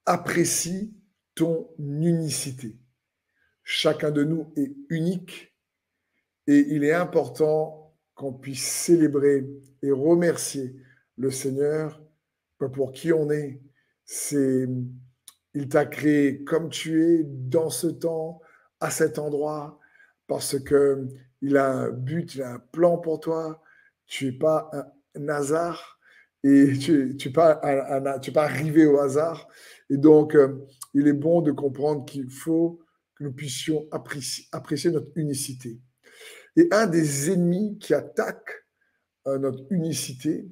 apprécie ton unicité. Chacun de nous est unique et il est important qu'on puisse célébrer et remercier le Seigneur pour qui on est. C'est, il t'a créé comme tu es dans ce temps, à cet endroit, parce que il a un but, il a un plan pour toi. Tu n'es pas un hasard et tu n'es pas, pas arrivé au hasard. Et donc, il est bon de comprendre qu'il faut que nous puissions apprécier notre unicité. Et un des ennemis qui attaque notre unicité,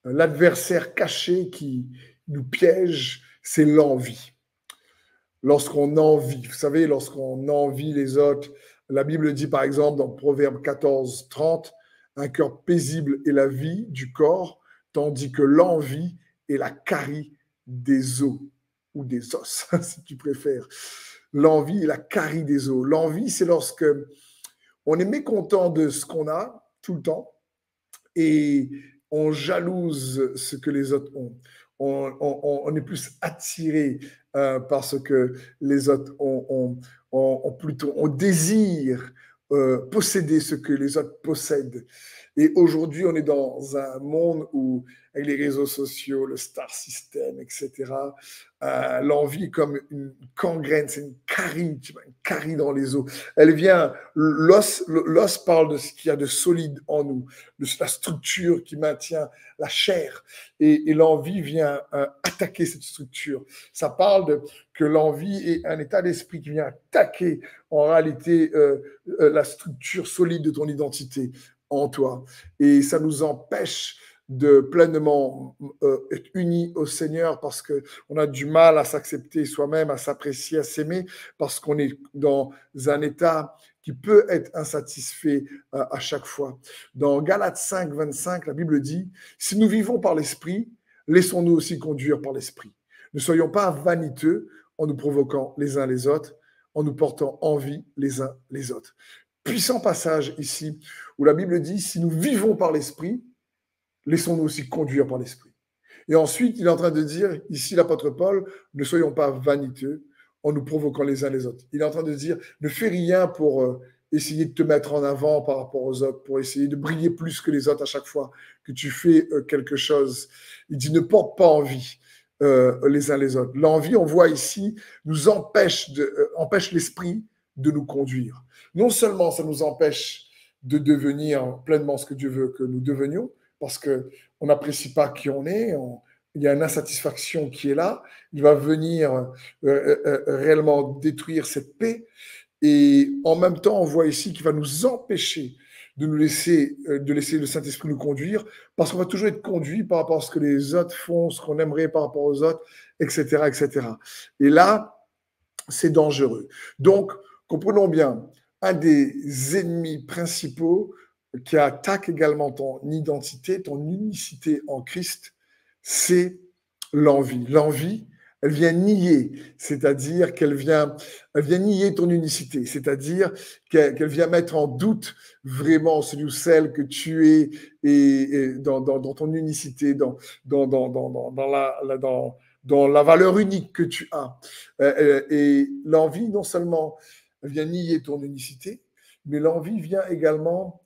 l'adversaire caché qui nous piège, c'est l'envie. Lorsqu'on envie, vous savez, lorsqu'on envie les autres, la Bible dit par exemple dans Proverbe 14, 30, un cœur paisible est la vie du corps, tandis que l'envie est la carie des os ou des os, si tu préfères. L'envie est la carie des os. L'envie, c'est lorsque on est mécontent de ce qu'on a tout le temps et on jalouse ce que les autres ont. On est plus attiré par ce que les autres ont plutôt, on désire posséder ce que les autres possèdent. Et aujourd'hui, on est dans un monde où, avec les réseaux sociaux, le star system, etc., l'envie est comme une gangrène, c'est une carie dans les os. Elle vient, l'os parle de ce qu'il y a de solide en nous, de la structure qui maintient la chair. Et l'envie vient attaquer cette structure. Ça parle que l'envie est un état d'esprit qui vient attaquer en réalité la structure solide de ton identité en toi. Et ça nous empêche de pleinement être unis au Seigneur parce qu'on a du mal à s'accepter soi-même, à s'apprécier, à s'aimer, parce qu'on est dans un état qui peut être insatisfait à chaque fois. Dans Galates 5, 25, la Bible dit, si nous vivons par l'Esprit, laissons-nous aussi conduire par l'Esprit. Ne soyons pas vaniteux en nous provoquant les uns les autres, en nous portant envie les uns les autres. Puissant passage ici où la Bible dit, si nous vivons par l'Esprit, laissons-nous aussi conduire par l'Esprit. Et ensuite, il est en train de dire, ici l'apôtre Paul, ne soyons pas vaniteux en nous provoquant les uns les autres. Il est en train de dire, ne fais rien pour essayer de te mettre en avant par rapport aux autres, pour essayer de briller plus que les autres à chaque fois que tu fais quelque chose. Il dit, ne porte pas envie les uns les autres. L'envie, on voit ici, nous empêche l'esprit de nous conduire. Non seulement ça nous empêche de devenir pleinement ce que Dieu veut que nous devenions, parce qu'on n'apprécie pas qui on est, il y a une insatisfaction qui est là, il va venir réellement détruire cette paix, et en même temps, on voit ici qu'il va nous empêcher de laisser le Saint-Esprit nous conduire, parce qu'on va toujours être conduit par rapport à ce que les autres font, ce qu'on aimerait par rapport aux autres, etc., etc. Et là, c'est dangereux. Donc, comprenons bien, un des ennemis principaux qui attaque également ton identité, ton unicité en Christ, c'est l'envie. L'envie, elle vient nier, c'est-à-dire qu'elle vient nier ton unicité, c'est-à-dire qu'elle vient mettre en doute vraiment celui ou celle que tu es et dans ton unicité, dans la valeur unique que tu as. Et l'envie, non seulement vient nier ton unicité, mais l'envie vient également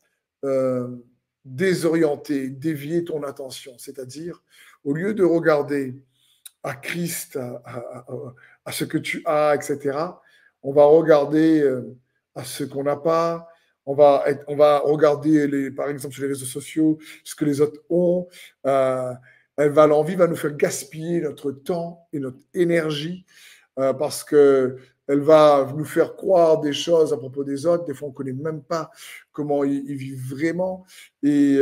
désorienter, dévier ton attention. C'est-à-dire, au lieu de regarder à Christ, à ce que tu as, etc., on va regarder à ce qu'on n'a pas. On va regarder, par exemple, sur les réseaux sociaux, ce que les autres ont. L'envie va nous faire gaspiller notre temps et notre énergie parce que elle va nous faire croire des choses à propos des autres. Des fois, on ne connaît même pas comment ils vivent vraiment. Et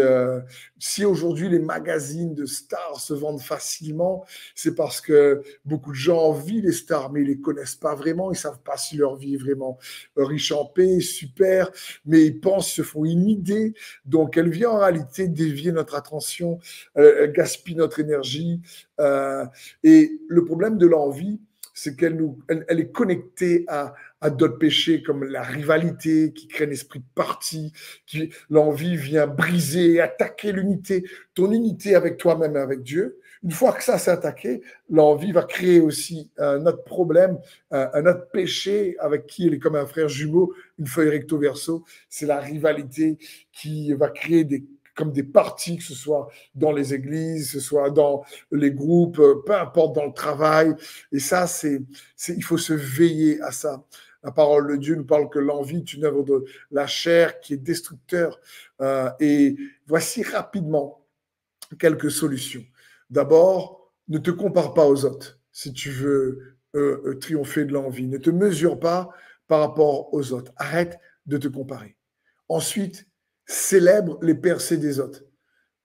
si aujourd'hui les magazines de stars se vendent facilement, c'est parce que beaucoup de gens envient les stars, mais ils ne les connaissent pas vraiment. Ils ne savent pas si leur vie est vraiment riche en paix, super, mais ils pensent, se font une idée. Donc, elle vient en réalité dévier notre attention, elle gaspille notre énergie. Et le problème de l'envie, c'est qu'elle est connectée à d'autres péchés comme la rivalité qui crée un esprit de parti, l'envie vient briser et attaquer l'unité, ton unité avec toi-même et avec Dieu, Une fois que ça s'est attaqué, l'envie va créer aussi un autre problème, un autre péché avec qui elle est comme un frère jumeau, une feuille recto verso. C'est la rivalité qui va créer comme des partis, que ce soit dans les églises, que ce soit dans les groupes, peu importe, dans le travail. Et ça, il faut se veiller à ça. La parole de Dieu nous parle que l'envie est une œuvre de la chair qui est destructeur. Et voici rapidement quelques solutions. D'abord, ne te compare pas aux autres si tu veux triompher de l'envie. Ne te mesure pas par rapport aux autres. Arrête de te comparer. Ensuite, célèbre les percées des autres.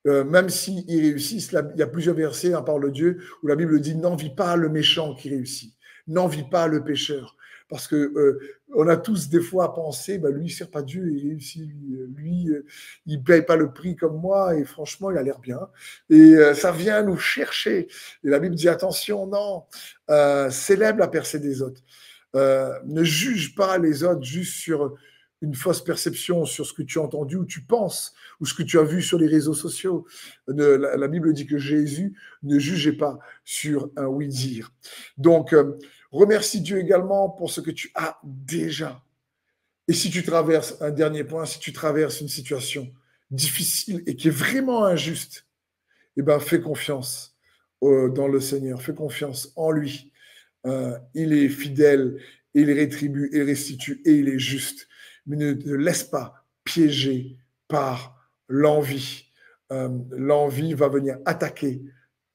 Même s'ils réussissent, il y a plusieurs versets dans la parole de Dieu où la Bible dit n'envie pas le méchant qui réussit, n'envie pas le pécheur. Parce que on a tous des fois pensé, lui, il ne sert pas Dieu, il réussit, lui, il ne paye pas le prix comme moi, et franchement, il a l'air bien. Et ça vient nous chercher. Et la Bible dit attention, non, célèbre la percée des autres. Ne juge pas les autres juste sur une fausse perception, sur ce que tu as entendu ou tu penses, ou ce que tu as vu sur les réseaux sociaux. La Bible dit que Jésus ne jugeait pas sur un oui-dire. Donc, remercie Dieu également pour ce que tu as déjà. Et si tu traverses, un dernier point, si tu traverses une situation difficile et qui est vraiment injuste, eh ben, fais confiance dans le Seigneur, fais confiance en lui. Il est fidèle, il rétribue, il restitue et il est juste. Mais ne te laisse pas piéger par l'envie. L'envie va venir attaquer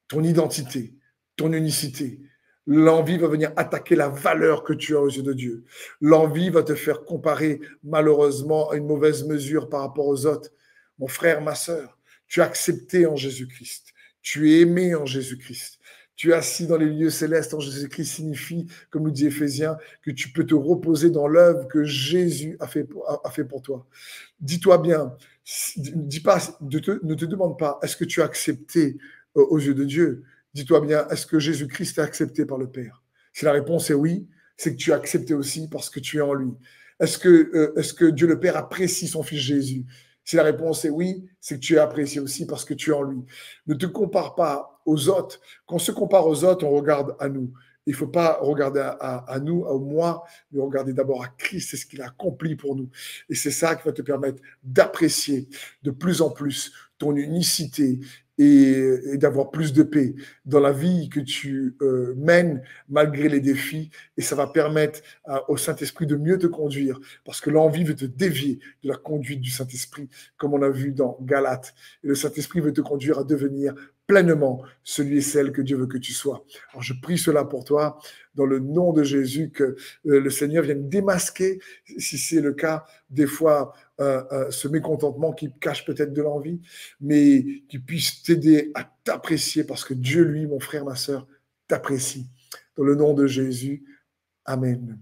ton identité, ton unicité. L'envie va venir attaquer la valeur que tu as aux yeux de Dieu. L'envie va te faire comparer malheureusement à une mauvaise mesure par rapport aux autres. Mon frère, ma sœur, tu es accepté en Jésus-Christ. Tu es aimé en Jésus-Christ. Tu es assis dans les lieux célestes en Jésus-Christ signifie, comme nous dit Éphésiens, que tu peux te reposer dans l'œuvre que Jésus a fait pour toi. Dis-toi bien, ne te demande pas, est-ce que tu as accepté aux yeux de Dieu? Dis-toi bien, est-ce que Jésus-Christ est accepté par le Père? Si la réponse est oui, c'est que tu es accepté aussi parce que tu es en lui. Est-ce que Dieu le Père apprécie son Fils Jésus? Si la réponse est oui, c'est que tu es apprécié aussi parce que tu es en lui. Ne te compare pas aux autres. Quand on se compare aux autres, on regarde à nous. Il ne faut pas regarder à nous, à moi, mais regarder d'abord à Christ, c'est ce qu'il a accompli pour nous. Et c'est ça qui va te permettre d'apprécier de plus en plus ton unicité et d'avoir plus de paix dans la vie que tu mènes malgré les défis. Et ça va permettre au Saint-Esprit de mieux te conduire parce que l'envie veut te dévier de la conduite du Saint-Esprit, comme on a vu dans Galates. Et le Saint-Esprit veut te conduire à devenir pleinement celui et celle que Dieu veut que tu sois. Alors je prie cela pour toi, dans le nom de Jésus, que le Seigneur vienne démasquer, si c'est le cas, des fois, ce mécontentement qui cache peut-être de l'envie, mais qui puisse t'aider à t'apprécier parce que Dieu, lui, mon frère, ma sœur, t'apprécie. Dans le nom de Jésus, Amen.